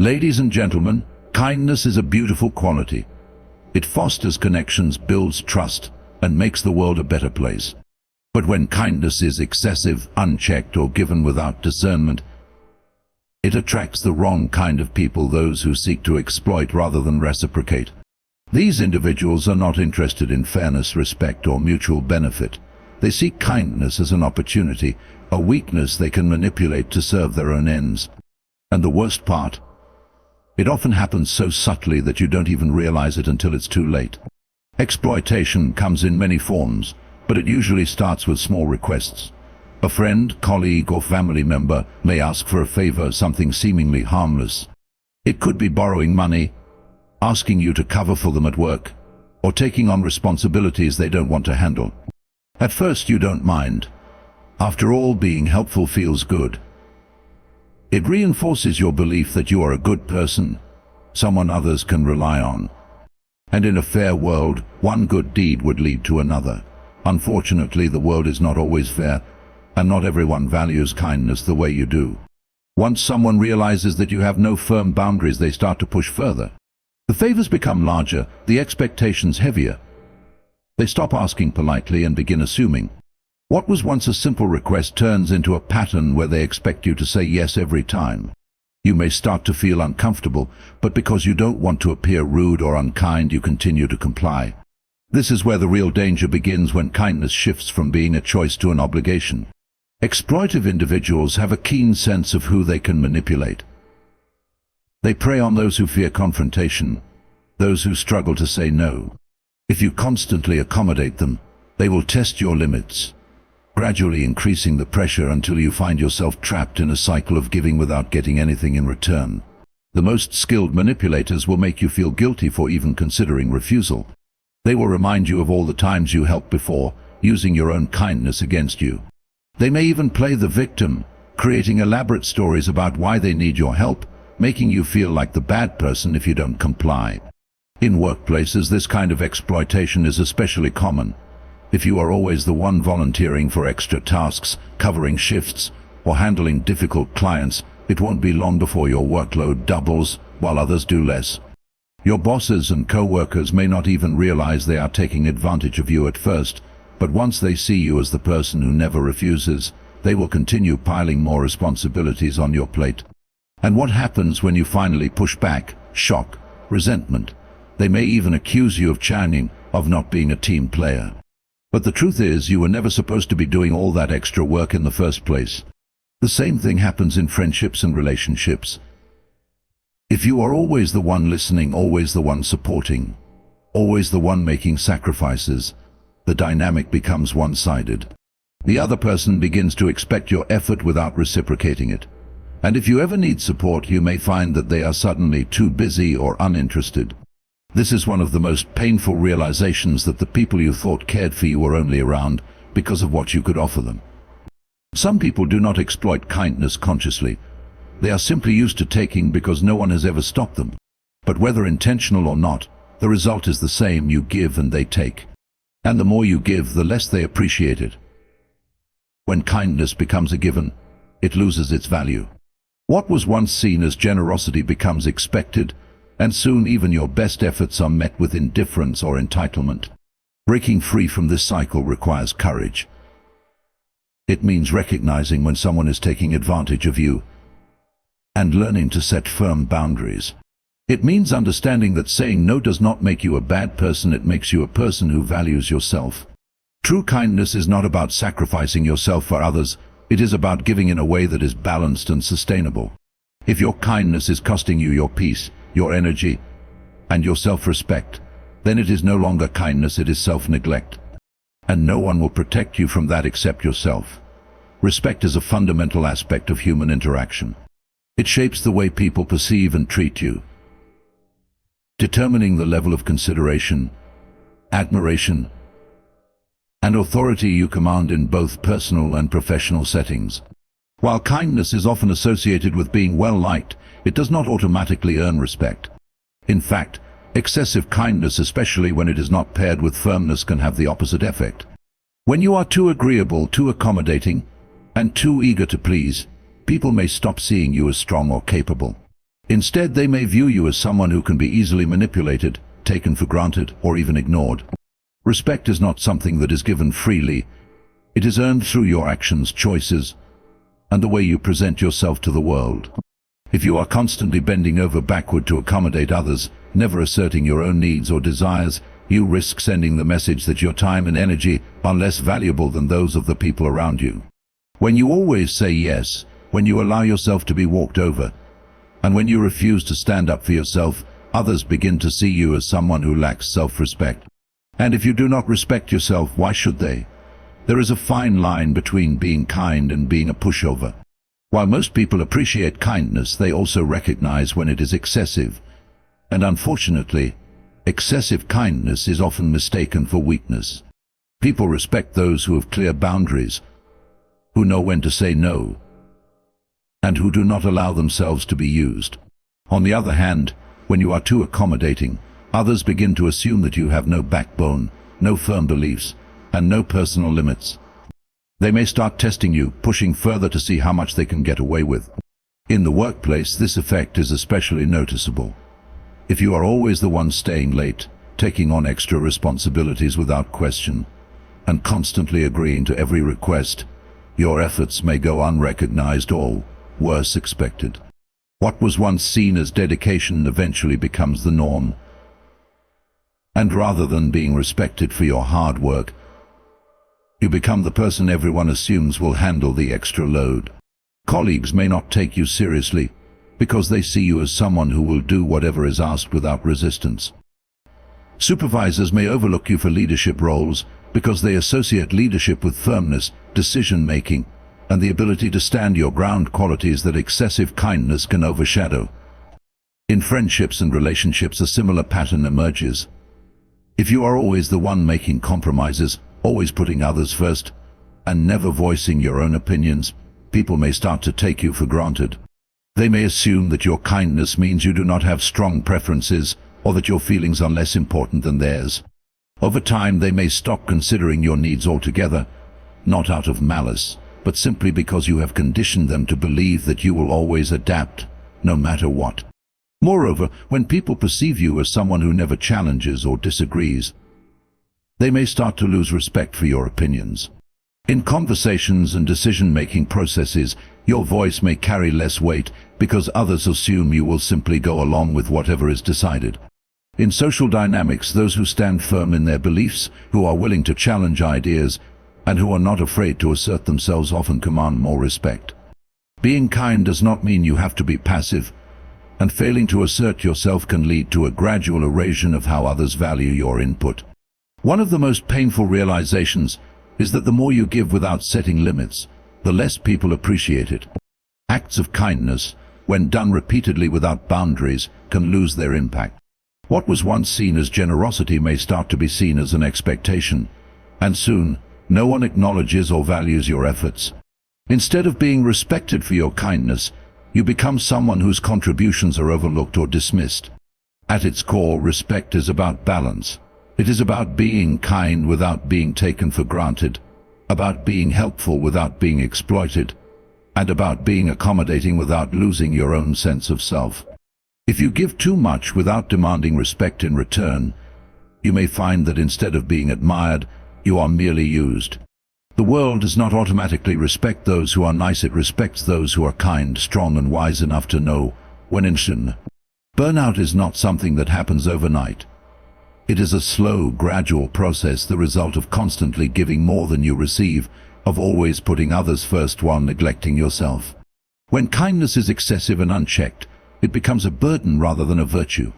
Ladies and gentlemen, kindness is a beautiful quality. It fosters connections, builds trust, and makes the world a better place. But when kindness is excessive, unchecked, or given without discernment, it attracts the wrong kind of people, those who seek to exploit rather than reciprocate. These individuals are not interested in fairness, respect, or mutual benefit. They see kindness as an opportunity, a weakness they can manipulate to serve their own ends. And the worst part? It often happens so subtly that you don't even realize it until it's too late. Exploitation comes in many forms, but it usually starts with small requests. A friend, colleague, or family member may ask for a favor, something seemingly harmless. It could be borrowing money, asking you to cover for them at work, or taking on responsibilities they don't want to handle. At first you don't mind. After all, being helpful feels good. It reinforces your belief that you are a good person, someone others can rely on. And in a fair world, one good deed would lead to another. Unfortunately, the world is not always fair, and not everyone values kindness the way you do. Once someone realizes that you have no firm boundaries, they start to push further. The favors become larger, the expectations heavier. They stop asking politely and begin assuming. What was once a simple request turns into a pattern where they expect you to say yes every time. You may start to feel uncomfortable, but because you don't want to appear rude or unkind, you continue to comply. This is where the real danger begins, when kindness shifts from being a choice to an obligation. Exploitive individuals have a keen sense of who they can manipulate. They prey on those who fear confrontation, those who struggle to say no. If you constantly accommodate them, they will test your limits, gradually increasing the pressure until you find yourself trapped in a cycle of giving without getting anything in return. The most skilled manipulators will make you feel guilty for even considering refusal. They will remind you of all the times you helped before, using your own kindness against you. They may even play the victim, creating elaborate stories about why they need your help, making you feel like the bad person if you don't comply. In workplaces, this kind of exploitation is especially common. If you are always the one volunteering for extra tasks, covering shifts, or handling difficult clients, it won't be long before your workload doubles while others do less. Your bosses and co-workers may not even realize they are taking advantage of you at first, but once they see you as the person who never refuses, they will continue piling more responsibilities on your plate. And what happens when you finally push back? Shock, resentment. They may even accuse you of churning, of not being a team player. But the truth is, you were never supposed to be doing all that extra work in the first place. The same thing happens in friendships and relationships. If you are always the one listening, always the one supporting, always the one making sacrifices, the dynamic becomes one-sided. The other person begins to expect your effort without reciprocating it. And if you ever need support, you may find that they are suddenly too busy or uninterested. This is one of the most painful realizations, that the people you thought cared for you were only around because of what you could offer them. Some people do not exploit kindness consciously. They are simply used to taking because no one has ever stopped them. But whether intentional or not, the result is the same: you give and they take. And the more you give, the less they appreciate it. When kindness becomes a given, it loses its value. What was once seen as generosity becomes expected, and soon even your best efforts are met with indifference or entitlement. Breaking free from this cycle requires courage. It means recognizing when someone is taking advantage of you and learning to set firm boundaries. It means understanding that saying no does not make you a bad person, it makes you a person who values yourself. True kindness is not about sacrificing yourself for others, it is about giving in a way that is balanced and sustainable. If your kindness is costing you your peace, your energy, and your self-respect, then it is no longer kindness, it is self-neglect. And no one will protect you from that except yourself. Respect is a fundamental aspect of human interaction. It shapes the way people perceive and treat you, determining the level of consideration, admiration, and authority you command in both personal and professional settings. While kindness is often associated with being well-liked, it does not automatically earn respect. In fact, excessive kindness, especially when it is not paired with firmness, can have the opposite effect. When you are too agreeable, too accommodating, and too eager to please, people may stop seeing you as strong or capable. Instead, they may view you as someone who can be easily manipulated, taken for granted, or even ignored. Respect is not something that is given freely. It is earned through your actions, choices, and the way you present yourself to the world. If you are constantly bending over backward to accommodate others, never asserting your own needs or desires, you risk sending the message that your time and energy are less valuable than those of the people around you. When you always say yes, when you allow yourself to be walked over, and when you refuse to stand up for yourself, others begin to see you as someone who lacks self-respect. And if you do not respect yourself, why should they? There is a fine line between being kind and being a pushover. While most people appreciate kindness, they also recognize when it is excessive. And unfortunately, excessive kindness is often mistaken for weakness. People respect those who have clear boundaries, who know when to say no, and who do not allow themselves to be used. On the other hand, when you are too accommodating, others begin to assume that you have no backbone, no firm beliefs, and no personal limits. They may start testing you, pushing further to see how much they can get away with. In the workplace, this effect is especially noticeable. If you are always the one staying late, taking on extra responsibilities without question, and constantly agreeing to every request, your efforts may go unrecognized or, worse, expected. What was once seen as dedication eventually becomes the norm. And rather than being respected for your hard work, you become the person everyone assumes will handle the extra load. Colleagues may not take you seriously because they see you as someone who will do whatever is asked without resistance. Supervisors may overlook you for leadership roles because they associate leadership with firmness, decision-making, and the ability to stand your ground, qualities that excessive kindness can overshadow. In friendships and relationships, a similar pattern emerges. If you are always the one making compromises, always putting others first, and never voicing your own opinions, people may start to take you for granted. They may assume that your kindness means you do not have strong preferences, or that your feelings are less important than theirs. Over time, they may stop considering your needs altogether, not out of malice, but simply because you have conditioned them to believe that you will always adapt, no matter what. Moreover, when people perceive you as someone who never challenges or disagrees, they may start to lose respect for your opinions. In conversations and decision-making processes, your voice may carry less weight because others assume you will simply go along with whatever is decided. In social dynamics, those who stand firm in their beliefs, who are willing to challenge ideas, and who are not afraid to assert themselves often command more respect. Being kind does not mean you have to be passive, and failing to assert yourself can lead to a gradual erosion of how others value your input. One of the most painful realizations is that the more you give without setting limits, the less people appreciate it. Acts of kindness, when done repeatedly without boundaries, can lose their impact. What was once seen as generosity may start to be seen as an expectation, and soon, no one acknowledges or values your efforts. Instead of being respected for your kindness, you become someone whose contributions are overlooked or dismissed. At its core, respect is about balance. It is about being kind without being taken for granted, about being helpful without being exploited, and about being accommodating without losing your own sense of self. If you give too much without demanding respect in return, you may find that instead of being admired, you are merely used. The world does not automatically respect those who are nice, it respects those who are kind, strong, and wise enough to know when in sin. Burnout is not something that happens overnight. It is a slow, gradual process, the result of constantly giving more than you receive, of always putting others first while neglecting yourself. When kindness is excessive and unchecked, it becomes a burden rather than a virtue.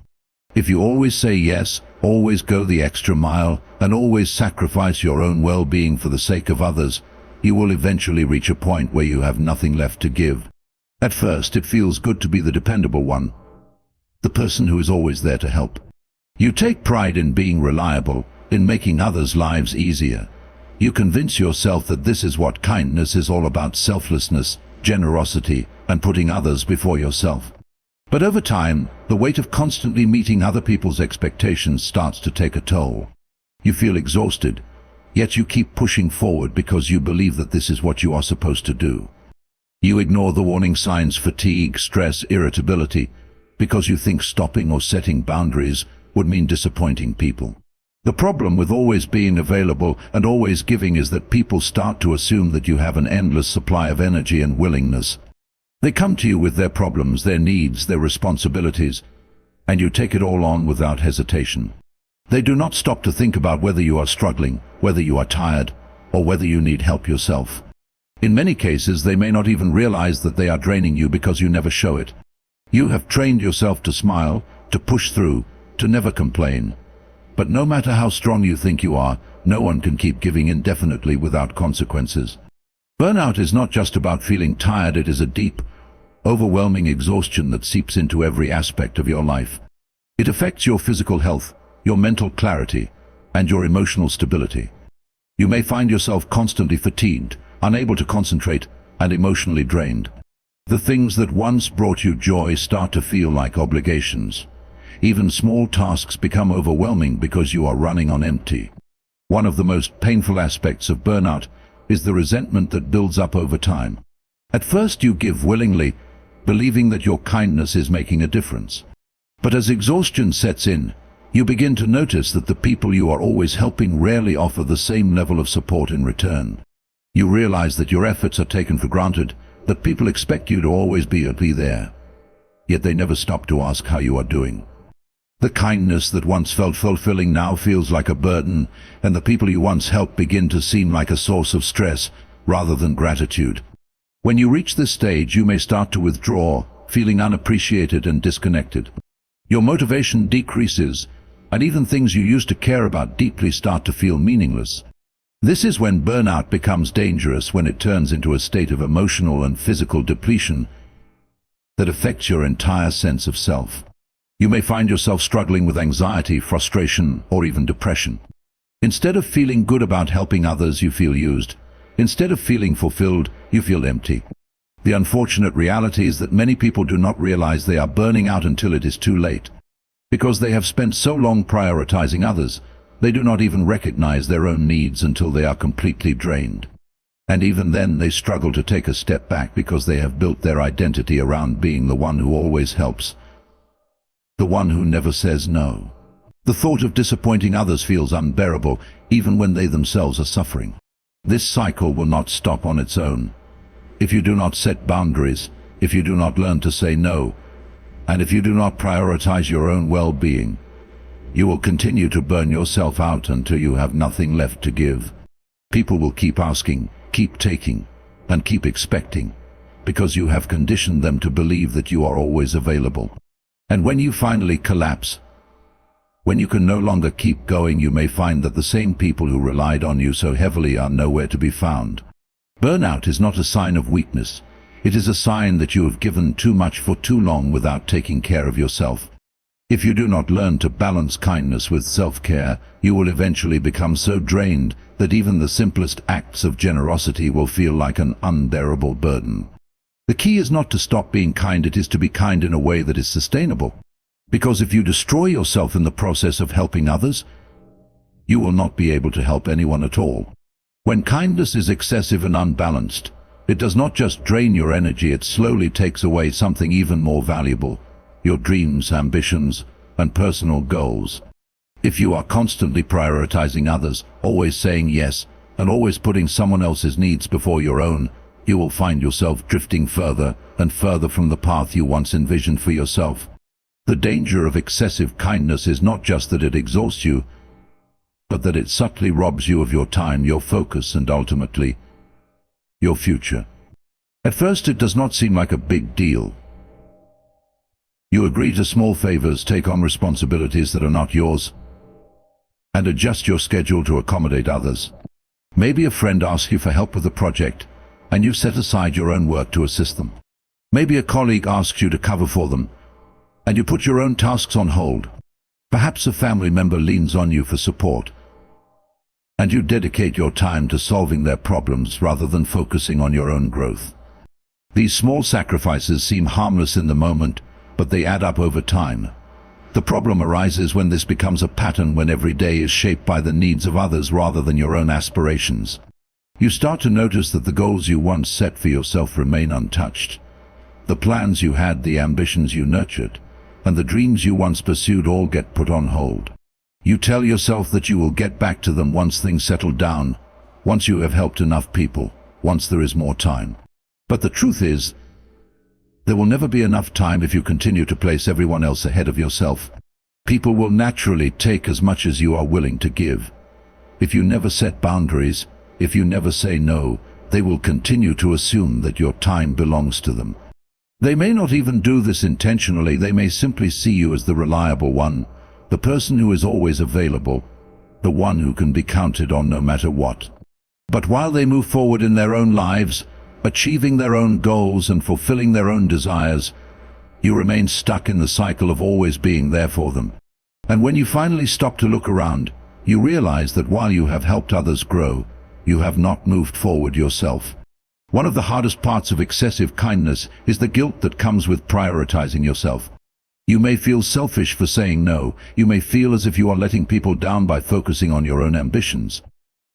If you always say yes, always go the extra mile, and always sacrifice your own well-being for the sake of others, you will eventually reach a point where you have nothing left to give. At first, it feels good to be the dependable one, the person who is always there to help. You take pride in being reliable, in making others' lives easier. You convince yourself that this is what kindness is all about: selflessness, generosity, and putting others before yourself. But over time, the weight of constantly meeting other people's expectations starts to take a toll. You feel exhausted, yet you keep pushing forward because you believe that this is what you are supposed to do. You ignore the warning signs: fatigue, stress, irritability, because you think stopping or setting boundaries would mean disappointing people. The problem with always being available and always giving is that people start to assume that you have an endless supply of energy and willingness. They come to you with their problems, their needs, their responsibilities, and you take it all on without hesitation. They do not stop to think about whether you are struggling, whether you are tired, or whether you need help yourself. In many cases, they may not even realize that they are draining you because you never show it. You have trained yourself to smile, to push through, to never complain. But no matter how strong you think you are, no one can keep giving indefinitely without consequences. Burnout is not just about feeling tired, it is a deep, overwhelming exhaustion that seeps into every aspect of your life. It affects your physical health, your mental clarity, and your emotional stability. You may find yourself constantly fatigued, unable to concentrate, and emotionally drained. The things that once brought you joy start to feel like obligations. Even small tasks become overwhelming because you are running on empty. One of the most painful aspects of burnout is the resentment that builds up over time. At first you give willingly, believing that your kindness is making a difference. But as exhaustion sets in, you begin to notice that the people you are always helping rarely offer the same level of support in return. You realize that your efforts are taken for granted, that people expect you to always be there. Yet they never stop to ask how you are doing. The kindness that once felt fulfilling now feels like a burden, and the people you once helped begin to seem like a source of stress rather than gratitude. When you reach this stage, you may start to withdraw, feeling unappreciated and disconnected. Your motivation decreases, and even things you used to care about deeply start to feel meaningless. This is when burnout becomes dangerous, when it turns into a state of emotional and physical depletion that affects your entire sense of self. You may find yourself struggling with anxiety, frustration, or even depression. Instead of feeling good about helping others, you feel used. Instead of feeling fulfilled, you feel empty. The unfortunate reality is that many people do not realize they are burning out until it is too late. Because they have spent so long prioritizing others, they do not even recognize their own needs until they are completely drained. And even then, they struggle to take a step back because they have built their identity around being the one who always helps, the one who never says no. The thought of disappointing others feels unbearable, even when they themselves are suffering. This cycle will not stop on its own. If you do not set boundaries, if you do not learn to say no, and if you do not prioritize your own well-being, you will continue to burn yourself out until you have nothing left to give. People will keep asking, keep taking, and keep expecting, because you have conditioned them to believe that you are always available. And when you finally collapse, when you can no longer keep going, you may find that the same people who relied on you so heavily are nowhere to be found. Burnout is not a sign of weakness. It is a sign that you have given too much for too long without taking care of yourself. If you do not learn to balance kindness with self-care, you will eventually become so drained that even the simplest acts of generosity will feel like an unbearable burden. The key is not to stop being kind, it is to be kind in a way that is sustainable. Because if you destroy yourself in the process of helping others, you will not be able to help anyone at all. When kindness is excessive and unbalanced, it does not just drain your energy, it slowly takes away something even more valuable: your dreams, ambitions, and personal goals. If you are constantly prioritizing others, always saying yes, and always putting someone else's needs before your own, you will find yourself drifting further and further from the path you once envisioned for yourself. The danger of excessive kindness is not just that it exhausts you, but that it subtly robs you of your time, your focus, and ultimately, your future. At first, it does not seem like a big deal. You agree to small favors, take on responsibilities that are not yours, and adjust your schedule to accommodate others. Maybe a friend asks you for help with a project, and you set aside your own work to assist them. Maybe a colleague asks you to cover for them, and you put your own tasks on hold. Perhaps a family member leans on you for support, and you dedicate your time to solving their problems rather than focusing on your own growth. These small sacrifices seem harmless in the moment, but they add up over time. The problem arises when this becomes a pattern, when every day is shaped by the needs of others rather than your own aspirations. You start to notice that the goals you once set for yourself remain untouched. The plans you had, the ambitions you nurtured, and the dreams you once pursued all get put on hold. You tell yourself that you will get back to them once things settle down, once you have helped enough people, once there is more time. But the truth is, there will never be enough time if you continue to place everyone else ahead of yourself. People will naturally take as much as you are willing to give. If you never set boundaries, if you never say no, they will continue to assume that your time belongs to them. They may not even do this intentionally. They may simply see you as the reliable one, the person who is always available, the one who can be counted on no matter what. But while they move forward in their own lives, achieving their own goals and fulfilling their own desires, you remain stuck in the cycle of always being there for them. And when you finally stop to look around, you realize that while you have helped others grow, you have not moved forward yourself. One of the hardest parts of excessive kindness is the guilt that comes with prioritizing yourself. You may feel selfish for saying no. You may feel as if you are letting people down by focusing on your own ambitions.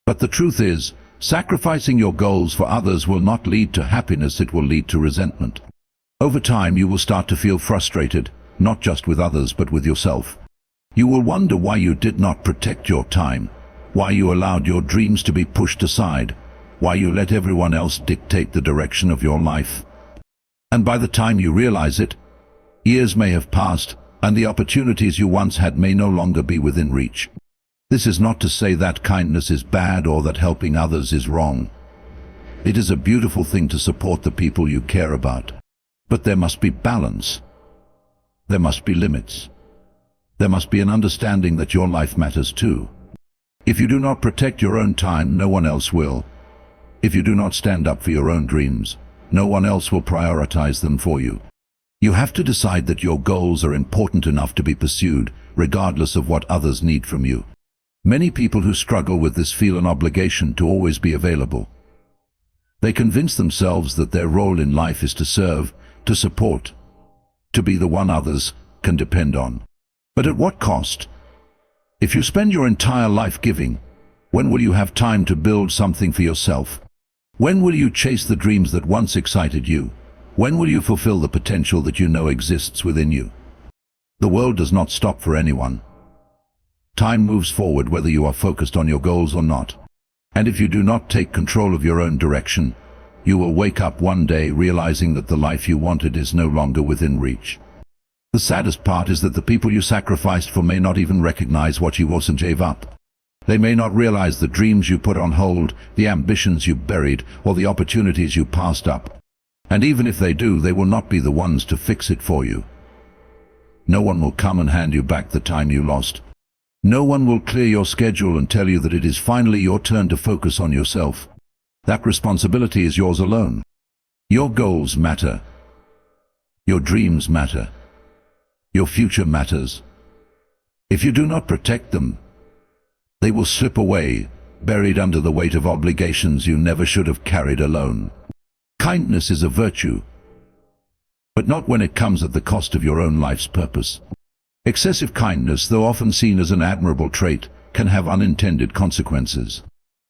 But the truth is, sacrificing your goals for others will not lead to happiness. It will lead to resentment. Over time, you will start to feel frustrated, not just with others but with yourself. You will wonder why you did not protect your time, why you allowed your dreams to be pushed aside, why you let everyone else dictate the direction of your life. And by the time you realize it, years may have passed, and the opportunities you once had may no longer be within reach. This is not to say that kindness is bad or that helping others is wrong. It is a beautiful thing to support the people you care about. But there must be balance. There must be limits. There must be an understanding that your life matters too. If you do not protect your own time, no one else will. If you do not stand up for your own dreams, no one else will prioritize them for you. You have to decide that your goals are important enough to be pursued, regardless of what others need from you. Many people who struggle with this feel an obligation to always be available. They convince themselves that their role in life is to serve, to support, to be the one others can depend on. But at what cost? If you spend your entire life giving, when will you have time to build something for yourself? When will you chase the dreams that once excited you? When will you fulfill the potential that you know exists within you? The world does not stop for anyone. Time moves forward whether you are focused on your goals or not. And if you do not take control of your own direction, you will wake up one day realizing that the life you wanted is no longer within reach. The saddest part is that the people you sacrificed for may not even recognize what you wasn't gave up. They may not realize the dreams you put on hold, the ambitions you buried, or the opportunities you passed up. And even if they do, they will not be the ones to fix it for you. No one will come and hand you back the time you lost. No one will clear your schedule and tell you that it is finally your turn to focus on yourself. That responsibility is yours alone. Your goals matter. Your dreams matter. Your future matters. If you do not protect them, they will slip away, buried under the weight of obligations you never should have carried alone. Kindness is a virtue, but not when it comes at the cost of your own life's purpose. Excessive kindness, though often seen as an admirable trait, can have unintended consequences.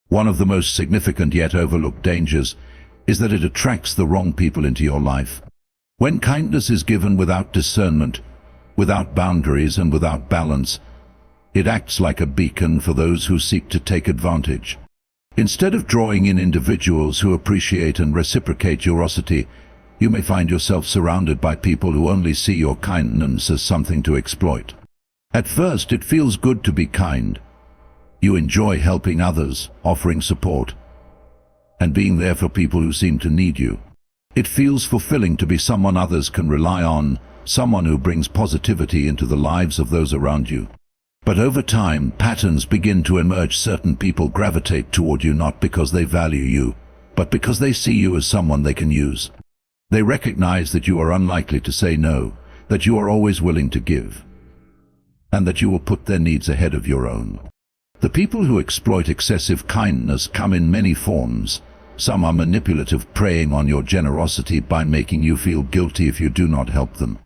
One of the most significant yet overlooked dangers is that it attracts the wrong people into your life. When kindness is given without discernment, without boundaries and without balance, it acts like a beacon for those who seek to take advantage. Instead of drawing in individuals who appreciate and reciprocate generosity, you may find yourself surrounded by people who only see your kindness as something to exploit. At first, it feels good to be kind. You enjoy helping others, offering support, and being there for people who seem to need you. It feels fulfilling to be someone others can rely on, someone who brings positivity into the lives of those around you. But over time, patterns begin to emerge. Certain people gravitate toward you not because they value you, but because they see you as someone they can use. They recognize that you are unlikely to say no, that you are always willing to give, and that you will put their needs ahead of your own. The people who exploit excessive kindness come in many forms. Some are manipulative, preying on your generosity by making you feel guilty if you do not help them.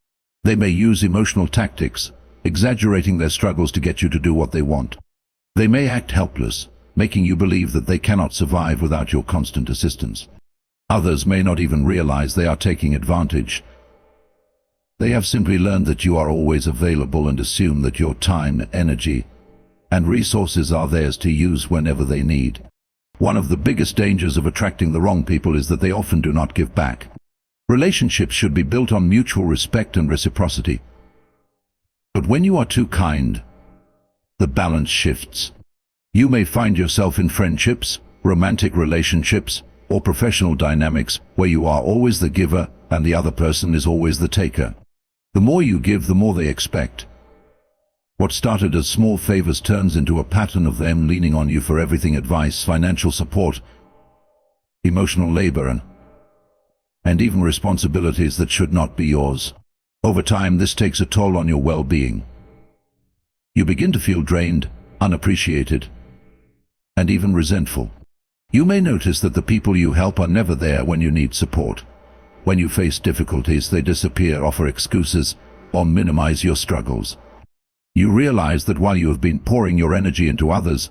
They may use emotional tactics, exaggerating their struggles to get you to do what they want. They may act helpless, making you believe that they cannot survive without your constant assistance. Others may not even realize they are taking advantage. They have simply learned that you are always available and assume that your time, energy, and resources are theirs to use whenever they need. One of the biggest dangers of attracting the wrong people is that they often do not give back. Relationships should be built on mutual respect and reciprocity. But when you are too kind, the balance shifts. You may find yourself in friendships, romantic relationships, or professional dynamics where you are always the giver and the other person is always the taker. The more you give, the more they expect. What started as small favors turns into a pattern of them leaning on you for everything: advice, financial support, emotional labor, and even responsibilities that should not be yours. Over time, this takes a toll on your well-being. You begin to feel drained, unappreciated, and even resentful. You may notice that the people you help are never there when you need support. When you face difficulties, they disappear, offer excuses, or minimize your struggles. You realize that while you have been pouring your energy into others,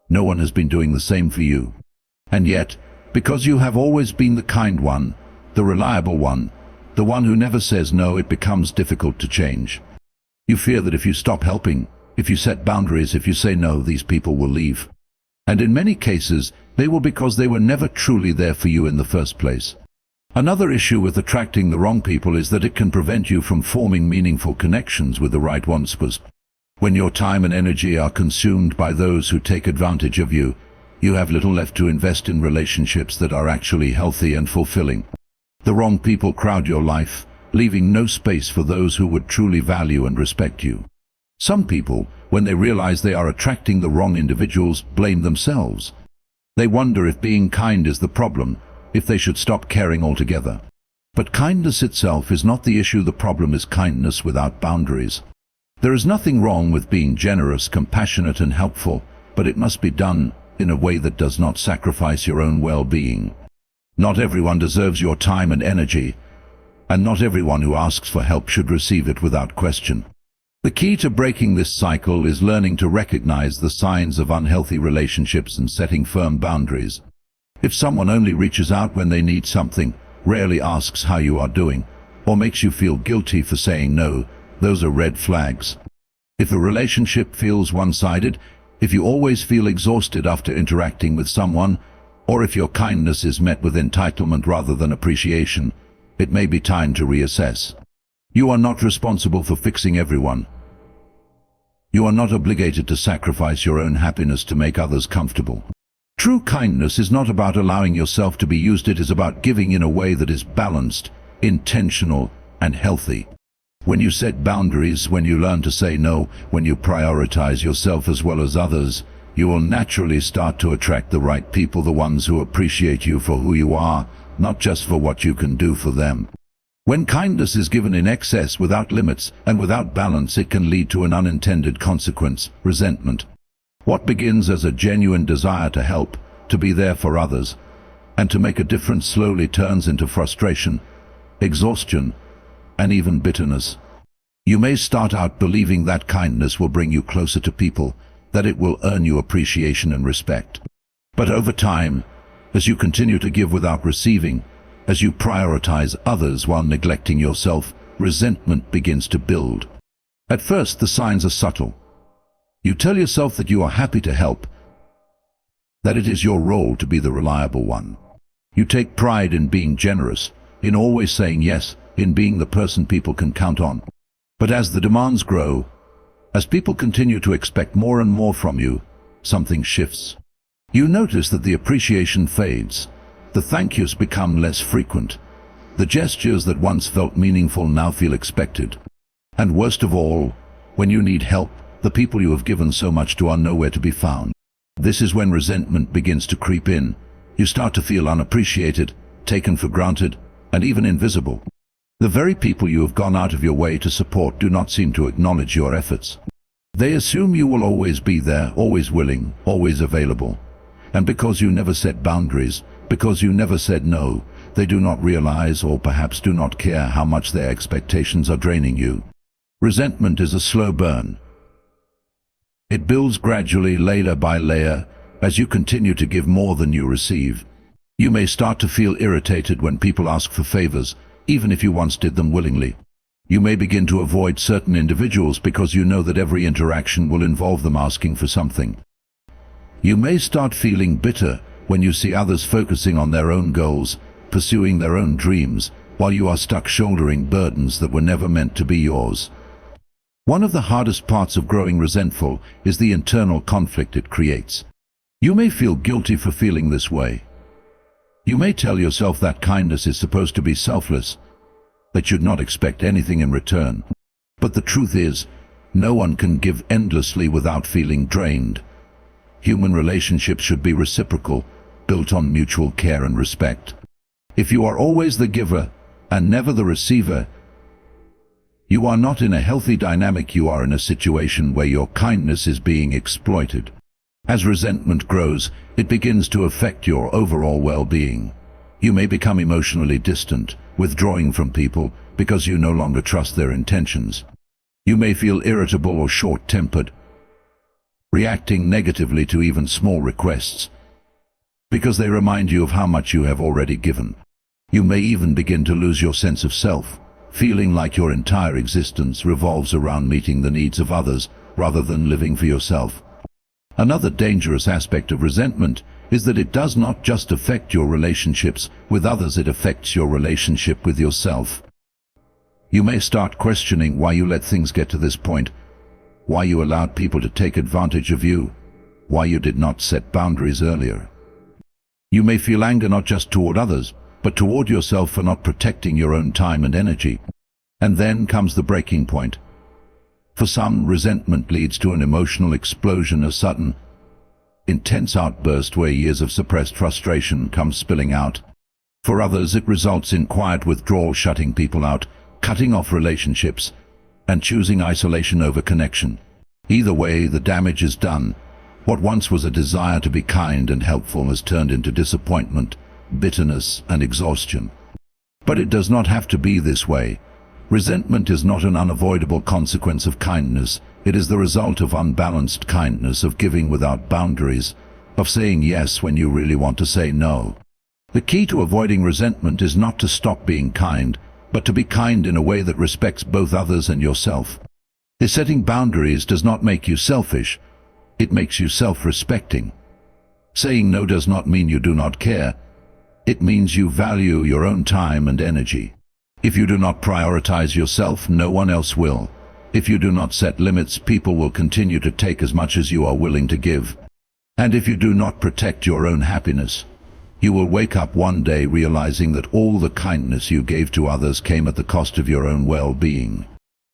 no one has been doing the same for you. And yet, because you have always been the kind one, the reliable one, the one who never says no, it becomes difficult to change. You fear that if you stop helping, if you set boundaries, if you say no, these people will leave. And in many cases, they will, because they were never truly there for you in the first place. Another issue with attracting the wrong people is that it can prevent you from forming meaningful connections with the right ones. When your time and energy are consumed by those who take advantage of you, you have little left to invest in relationships that are actually healthy and fulfilling. The wrong people crowd your life, leaving no space for those who would truly value and respect you. Some people, when they realize they are attracting the wrong individuals, blame themselves. They wonder if being kind is the problem, if they should stop caring altogether. But kindness itself is not the issue. The problem is kindness without boundaries. There is nothing wrong with being generous, compassionate, and helpful, but it must be done in a way that does not sacrifice your own well-being. Not everyone deserves your time and energy, and not everyone who asks for help should receive it without question. The key to breaking this cycle is learning to recognize the signs of unhealthy relationships and setting firm boundaries. If someone only reaches out when they need something, rarely asks how you are doing, or makes you feel guilty for saying no, those are red flags. If the relationship feels one-sided, if you always feel exhausted after interacting with someone, or if your kindness is met with entitlement rather than appreciation, it may be time to reassess. You are not responsible for fixing everyone. You are not obligated to sacrifice your own happiness to make others comfortable. True kindness is not about allowing yourself to be used. It is about giving in a way that is balanced, intentional, and healthy. When you set boundaries, when you learn to say no, when you prioritize yourself as well as others, you will naturally start to attract the right people, the ones who appreciate you for who you are, not just for what you can do for them. When kindness is given in excess, without limits, and without balance, it can lead to an unintended consequence: resentment. What begins as a genuine desire to help, to be there for others, and to make a difference slowly turns into frustration, exhaustion, and even bitterness. You may start out believing that kindness will bring you closer to people, that it will earn you appreciation and respect. But over time, as you continue to give without receiving, as you prioritize others while neglecting yourself, resentment begins to build. At first, the signs are subtle. You tell yourself that you are happy to help, that it is your role to be the reliable one. You take pride in being generous, in always saying yes, in being the person people can count on. But as the demands grow, as people continue to expect more and more from you, something shifts. You notice that the appreciation fades. The thank yous become less frequent. The gestures that once felt meaningful now feel expected. And worst of all, when you need help, the people you have given so much to are nowhere to be found. This is when resentment begins to creep in. You start to feel unappreciated, taken for granted, and even invisible. The very people you have gone out of your way to support do not seem to acknowledge your efforts. They assume you will always be there, always willing, always available. And because you never set boundaries, because you never said no, they do not realize, or perhaps do not care, how much their expectations are draining you. Resentment is a slow burn. It builds gradually, layer by layer, as you continue to give more than you receive. You may start to feel irritated when people ask for favors, even if you once did them willingly. You may begin to avoid certain individuals because you know that every interaction will involve them asking for something. You may start feeling bitter when you see others focusing on their own goals, pursuing their own dreams, while you are stuck shouldering burdens that were never meant to be yours. One of the hardest parts of growing resentful is the internal conflict it creates. You may feel guilty for feeling this way. You may tell yourself that kindness is supposed to be selfless, that you'd not expect anything in return. But the truth is, no one can give endlessly without feeling drained. Human relationships should be reciprocal, built on mutual care and respect. If you are always the giver and never the receiver, you are not in a healthy dynamic. You are in a situation where your kindness is being exploited. As resentment grows, it begins to affect your overall well-being. You may become emotionally distant, withdrawing from people because you no longer trust their intentions. You may feel irritable or short-tempered, reacting negatively to even small requests, because they remind you of how much you have already given. You may even begin to lose your sense of self, feeling like your entire existence revolves around meeting the needs of others rather than living for yourself. Another dangerous aspect of resentment is that it does not just affect your relationships with others, it affects your relationship with yourself. You may start questioning why you let things get to this point, why you allowed people to take advantage of you, why you did not set boundaries earlier. You may feel anger not just toward others, but toward yourself for not protecting your own time and energy. And then comes the breaking point. For some, resentment leads to an emotional explosion, a sudden, intense outburst where years of suppressed frustration come spilling out. For others, it results in quiet withdrawal, shutting people out, cutting off relationships, and choosing isolation over connection. Either way, the damage is done. What once was a desire to be kind and helpful has turned into disappointment, bitterness, and exhaustion. But it does not have to be this way. Resentment is not an unavoidable consequence of kindness. It is the result of unbalanced kindness, of giving without boundaries, of saying yes when you really want to say no. The key to avoiding resentment is not to stop being kind, but to be kind in a way that respects both others and yourself. Setting boundaries does not make you selfish, it makes you self-respecting. Saying no does not mean you do not care, it means you value your own time and energy. If you do not prioritize yourself, no one else will. If you do not set limits, people will continue to take as much as you are willing to give. And if you do not protect your own happiness, you will wake up one day realizing that all the kindness you gave to others came at the cost of your own well-being.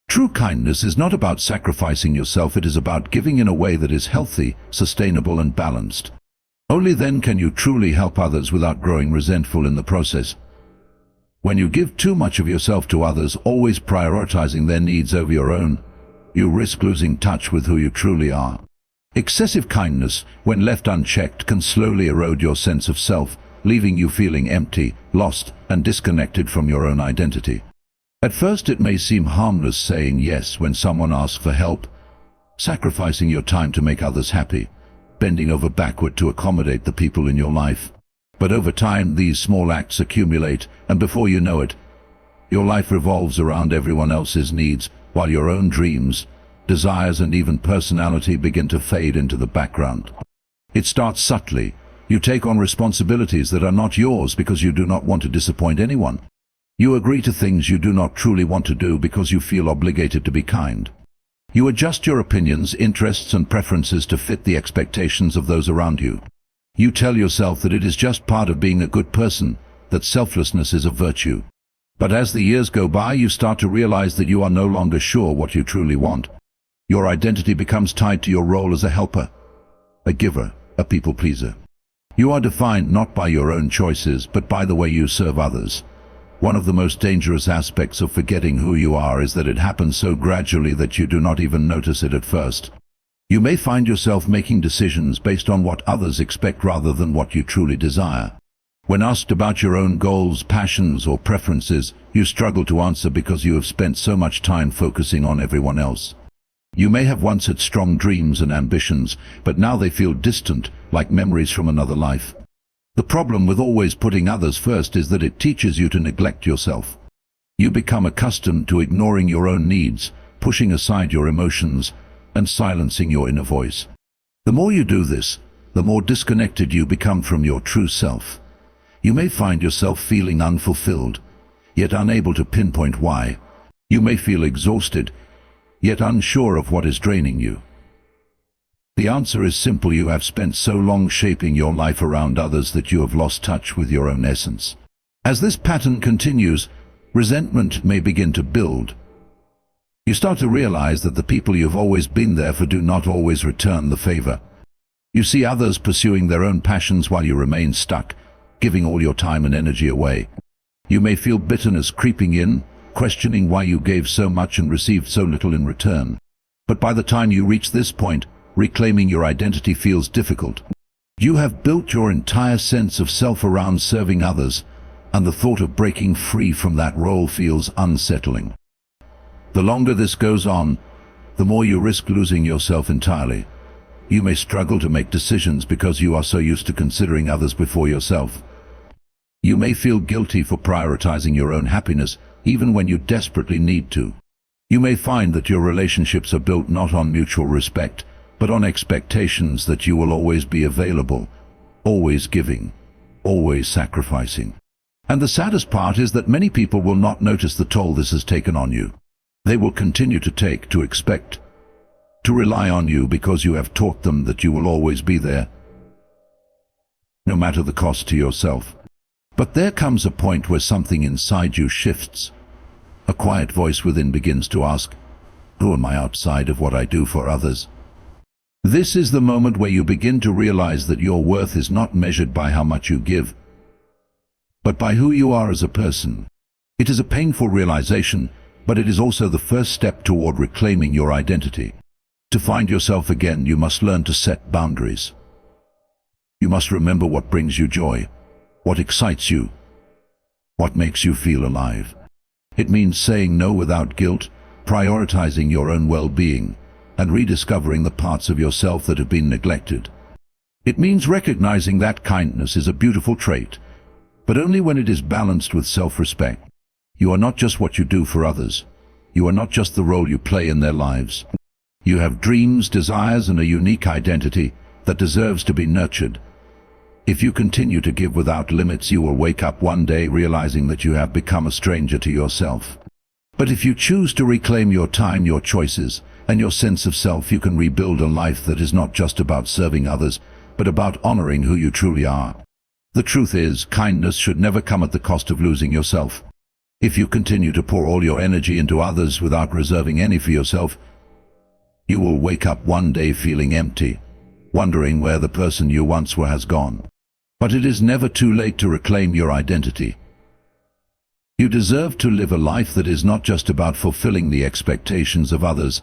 True kindness is not about sacrificing yourself, it is about giving in a way that is healthy, sustainable, and balanced. Only then can you truly help others without growing resentful in the process. When you give too much of yourself to others, always prioritizing their needs over your own, you risk losing touch with who you truly are. Excessive kindness, when left unchecked, can slowly erode your sense of self, leaving you feeling empty, lost, and disconnected from your own identity. At first it may seem harmless, saying yes when someone asks for help, sacrificing your time to make others happy, bending over backward to accommodate the people in your life. But over time, these small acts accumulate, and before you know it, your life revolves around everyone else's needs, while your own dreams, desires, and even personality begin to fade into the background. It starts subtly. You take on responsibilities that are not yours because you do not want to disappoint anyone. You agree to things you do not truly want to do because you feel obligated to be kind. You adjust your opinions, interests, and preferences to fit the expectations of those around you. You tell yourself that it is just part of being a good person, that selflessness is a virtue. But as the years go by, you start to realize that you are no longer sure what you truly want. Your identity becomes tied to your role as a helper, a giver, a people pleaser. You are defined not by your own choices, but by the way you serve others. One of the most dangerous aspects of forgetting who you are is that it happens so gradually that you do not even notice it at first. You may find yourself making decisions based on what others expect rather than what you truly desire. When asked about your own goals, passions, or preferences, you struggle to answer because you have spent so much time focusing on everyone else. You may have once had strong dreams and ambitions, but now they feel distant, like memories from another life. The problem with always putting others first is that it teaches you to neglect yourself. You become accustomed to ignoring your own needs, pushing aside your emotions, and silencing your inner voice. The more you do this, the more disconnected you become from your true self. You may find yourself feeling unfulfilled, yet unable to pinpoint why. You may feel exhausted, yet unsure of what is draining you. The answer is simple: you have spent so long shaping your life around others that you have lost touch with your own essence. As this pattern continues, resentment may begin to build. You start to realize that the people you've always been there for do not always return the favor. You see others pursuing their own passions while you remain stuck, giving all your time and energy away. You may feel bitterness creeping in, questioning why you gave so much and received so little in return. But by the time you reach this point, reclaiming your identity feels difficult. You have built your entire sense of self around serving others, and the thought of breaking free from that role feels unsettling. The longer this goes on, the more you risk losing yourself entirely. You may struggle to make decisions because you are so used to considering others before yourself. You may feel guilty for prioritizing your own happiness, even when you desperately need to. You may find that your relationships are built not on mutual respect, but on expectations that you will always be available, always giving, always sacrificing. And the saddest part is that many people will not notice the toll this has taken on you. They will continue to expect, to rely on you because you have taught them that you will always be there, no matter the cost to yourself. But there comes a point where something inside you shifts. A quiet voice within begins to ask, "Who am I outside of what I do for others?" This is the moment where you begin to realize that your worth is not measured by how much you give, but by who you are as a person. It is a painful realization, but it is also the first step toward reclaiming your identity. To find yourself again, you must learn to set boundaries. You must remember what brings you joy, what excites you, what makes you feel alive. It means saying no without guilt, prioritizing your own well-being, and rediscovering the parts of yourself that have been neglected. It means recognizing that kindness is a beautiful trait, but only when it is balanced with self-respect. You are not just what you do for others. You are not just the role you play in their lives. You have dreams, desires, and a unique identity that deserves to be nurtured. If you continue to give without limits, you will wake up one day realizing that you have become a stranger to yourself. But if you choose to reclaim your time, your choices, and your sense of self, you can rebuild a life that is not just about serving others, but about honoring who you truly are. The truth is, kindness should never come at the cost of losing yourself. If you continue to pour all your energy into others without reserving any for yourself, you will wake up one day feeling empty, wondering where the person you once were has gone. But it is never too late to reclaim your identity. You deserve to live a life that is not just about fulfilling the expectations of others,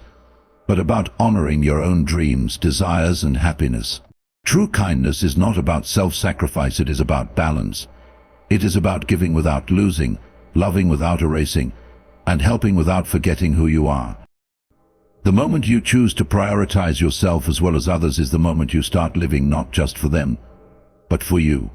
but about honoring your own dreams, desires, and happiness. True kindness is not about self-sacrifice, it is about balance. It is about giving without losing, loving without erasing, and helping without forgetting who you are. The moment you choose to prioritize yourself as well as others is the moment you start living not just for them, but for you.